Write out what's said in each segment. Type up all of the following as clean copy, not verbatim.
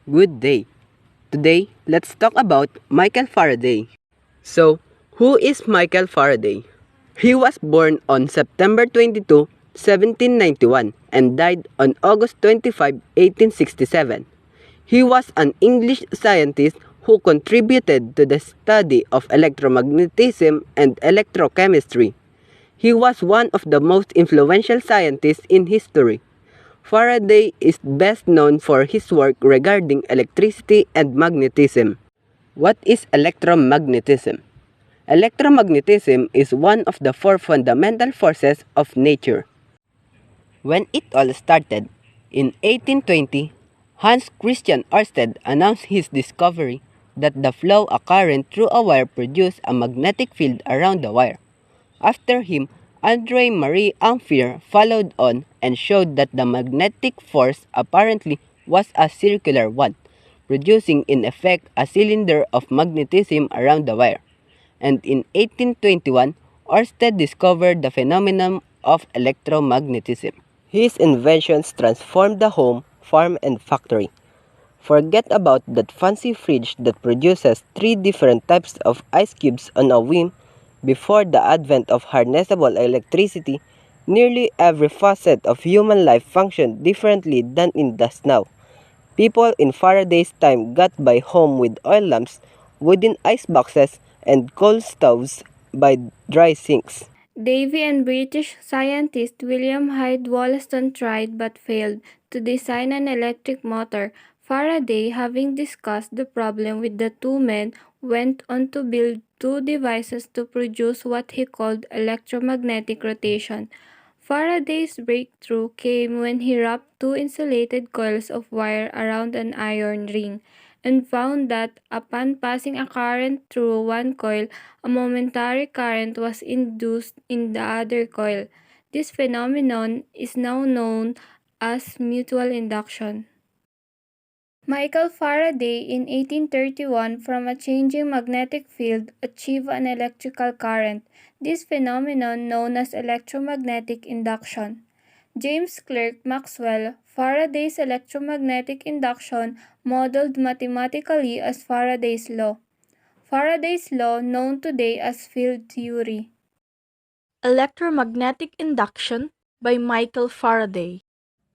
Good day. Today, let's talk about Michael Faraday. So, who is Michael Faraday? He was born on September 22, 1791 and died on August 25, 1867. He was an English scientist who contributed to the study of electromagnetism and electrochemistry. He was one of the most influential scientists in history. Faraday is best known for his work regarding electricity and magnetism. What is electromagnetism? Electromagnetism is one of the four fundamental forces of nature. When it all started, in 1820, Hans Christian Ørsted announced his discovery that the flow of current through a wire produced a magnetic field around the wire. After him, André Marie Ampère followed on and showed that the magnetic force apparently was a circular one, producing in effect a cylinder of magnetism around the wire. And in 1821, Ørsted discovered the phenomenon of electromagnetism. His inventions transformed the home, farm, and factory. Forget about that fancy fridge that produces 3 different types of ice cubes on a whim. Before the advent of harnessable electricity, nearly every facet of human life functioned differently than it does now. People in Faraday's time got by home with oil lamps, wooden ice boxes, and coal stoves by dry sinks. Davy and British scientist William Hyde Wollaston tried but failed to design an electric motor. Faraday, having discussed the problem with the two men, went on to build two devices to produce what he called electromagnetic rotation. Faraday's breakthrough came when he wrapped two insulated coils of wire around an iron ring and found that upon passing a current through one coil, a momentary current was induced in the other coil. This phenomenon is now known as mutual induction. Michael Faraday in 1831 from a changing magnetic field achieved an electrical current. This phenomenon known as electromagnetic induction. James Clerk Maxwell, Faraday's electromagnetic induction modeled mathematically as Faraday's law. Faraday's law known today as field theory. Electromagnetic Induction by Michael Faraday.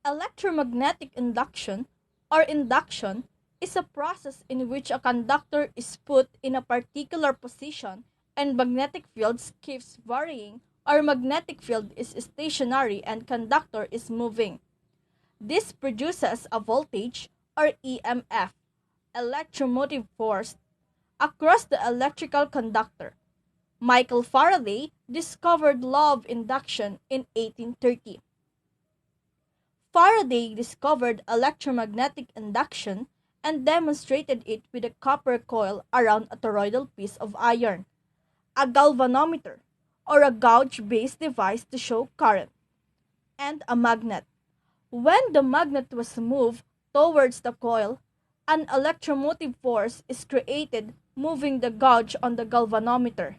Electromagnetic induction, or induction, is a process in which a conductor is put in a particular position and magnetic fields keeps varying, or magnetic field is stationary and conductor is moving. This produces a voltage, or EMF, electromotive force, across the electrical conductor. Michael Faraday discovered law of induction in 1830. Faraday discovered electromagnetic induction and demonstrated it with a copper coil around a toroidal piece of iron, a galvanometer, or a gauge-based device to show current, and a magnet. When the magnet was moved towards the coil, an electromotive force is created moving the gauge on the galvanometer.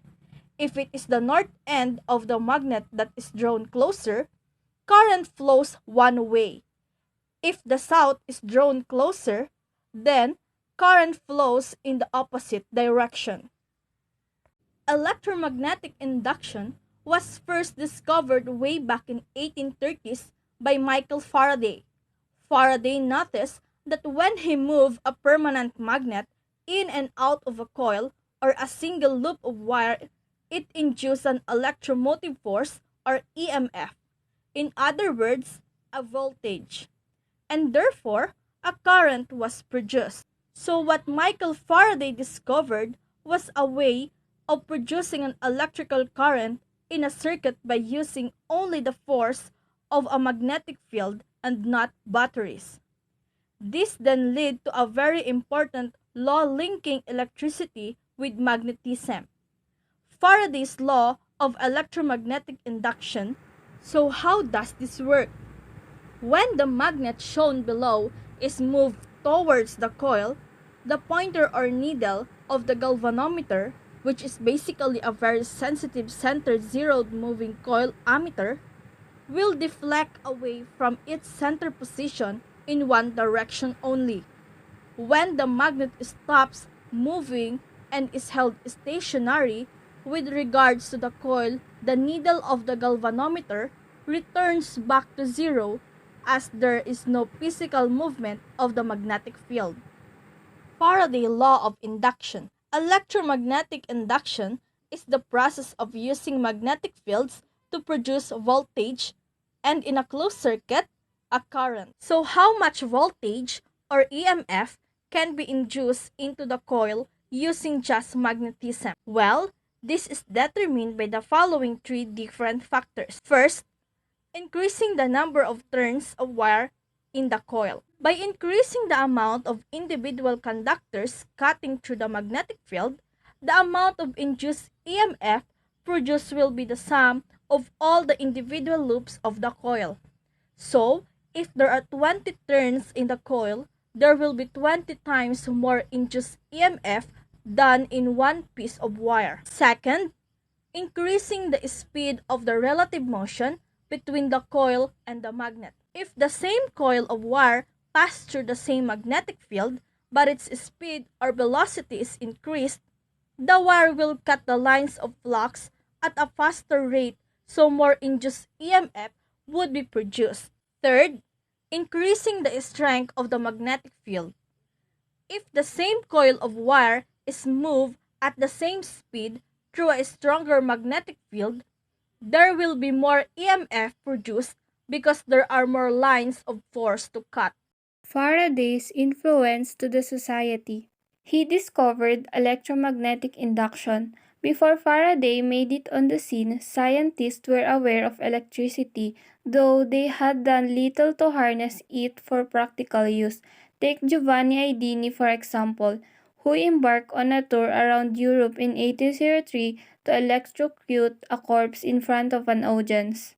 If it is the north end of the magnet that is drawn closer, current flows one way. If the south is drawn closer, then current flows in the opposite direction. Electromagnetic induction was first discovered way back in 1830s by Michael Faraday. Faraday noticed that when he moved a permanent magnet in and out of a coil or a single loop of wire, it induced an electromotive force, or EMF, in other words, a voltage, and therefore a current was produced. So what Michael Faraday discovered was a way of producing an electrical current in a circuit by using only the force of a magnetic field and not batteries. This then led to a very important law linking electricity with magnetism, Faraday's law of electromagnetic induction. So how does this work? When the magnet shown below is moved towards the coil, the pointer or needle of the galvanometer, which is basically a very sensitive center-zeroed moving coil ammeter, will deflect away from its center position in one direction only. When the magnet stops moving and is held stationary with regards to the coil, the needle of the galvanometer returns back to zero as there is no physical movement of the magnetic field. Faraday law of induction. Electromagnetic induction is the process of using magnetic fields to produce voltage and in a closed circuit, a current. So how much voltage or EMF can be induced into the coil using just magnetism? Well, this is determined by the following three different factors. First, increasing the number of turns of wire in the coil. By increasing the amount of individual conductors cutting through the magnetic field, the amount of induced EMF produced will be the sum of all the individual loops of the coil. So, if there are 20 turns in the coil, there will be 20 times more induced EMF than in one piece of wire. Second, increasing the speed of the relative motion between the coil and the magnet. If the same coil of wire passes through the same magnetic field, but its speed or velocity is increased, the wire will cut the lines of flux at a faster rate, so more induced EMF would be produced. Third, increasing the strength of the magnetic field. If the same coil of wire is moved at the same speed through a stronger magnetic field, there will be more EMF produced because there are more lines of force to cut. Faraday's influence to the society. He discovered electromagnetic induction. Before Faraday made it on the scene, scientists were aware of electricity, though they had done little to harness it for practical use. Take Giovanni Aidini, for example, who embarked on a tour around Europe in 1803 to electrocute a corpse in front of an audience.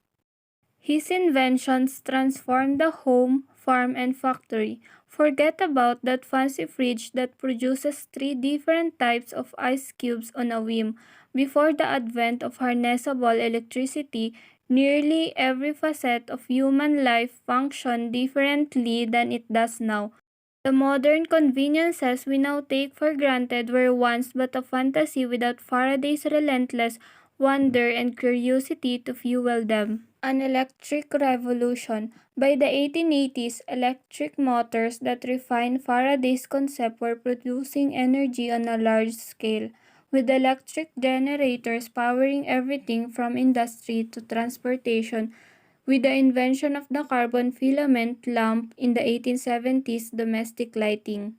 His inventions transformed the home, farm, and factory. Forget about that fancy fridge that produces 3 different types of ice cubes on a whim. Before the advent of harnessable electricity, nearly every facet of human life functioned differently than it does now. The modern conveniences we now take for granted were once but a fantasy without Faraday's relentless wonder and curiosity to fuel them. An electric revolution. By the 1880s, electric motors that refined Faraday's concept were producing energy on a large scale, with electric generators powering everything from industry to transportation. With the invention of the carbon filament lamp in the 1870s, domestic lighting.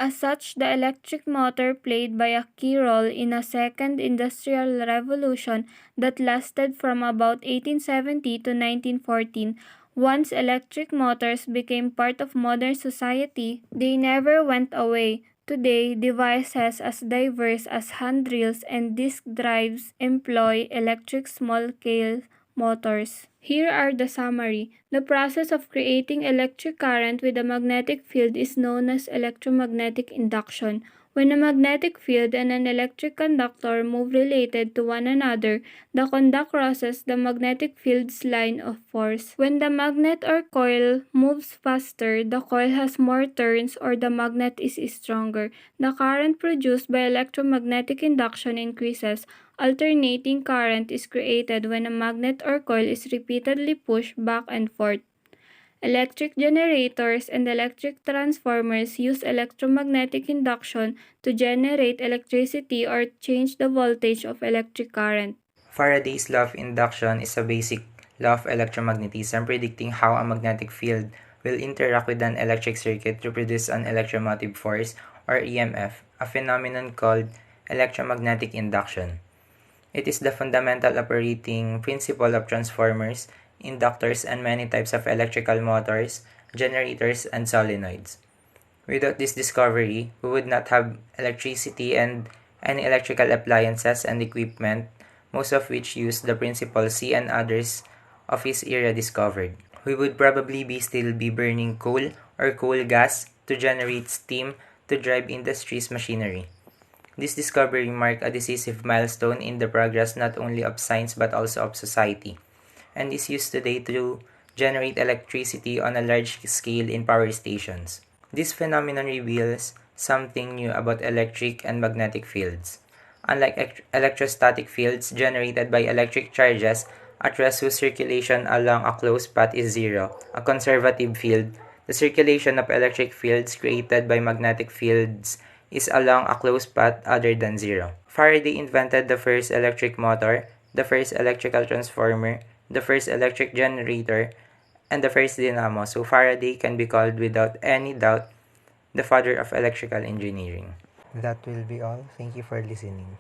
As such, the electric motor played by a key role in a second industrial revolution that lasted from about 1870 to 1914. Once electric motors became part of modern society, they never went away. Today, devices as diverse as hand drills and disk drives employ electric small-scale motors. Here are the summary. The process of creating electric current with a magnetic field is known as electromagnetic induction. When a magnetic field and an electric conductor move related to one another, the conductor crosses the magnetic field's line of force. When the magnet or coil moves faster, the coil has more turns or the magnet is stronger. The current produced by electromagnetic induction increases. Alternating current is created when a magnet or coil is repeatedly pushed back and forth. Electric generators and electric transformers use electromagnetic induction to generate electricity or change the voltage of electric current. Faraday's law of induction is a basic law of electromagnetism predicting how a magnetic field will interact with an electric circuit to produce an electromotive force, or EMF, a phenomenon called electromagnetic induction. It is the fundamental operating principle of transformers, inductors, and many types of electrical motors, generators, and solenoids. Without this discovery, we would not have electricity and any electrical appliances and equipment, most of which use the principles he and others of his era discovered. We would probably still be burning coal or coal gas to generate steam to drive industry's machinery. This discovery marked a decisive milestone in the progress not only of science but also of society, and is used today to generate electricity on a large scale in power stations. This phenomenon reveals something new about electric and magnetic fields. Unlike electrostatic fields generated by electric charges at rest whose circulation along a closed path is zero, a conservative field, the circulation of electric fields created by magnetic fields is along a closed path other than zero. Faraday invented the first electric motor, the first electrical transformer, the first electric generator, and the first dynamo, so Faraday can be called without any doubt the father of electrical engineering. That will be all. Thank you for listening.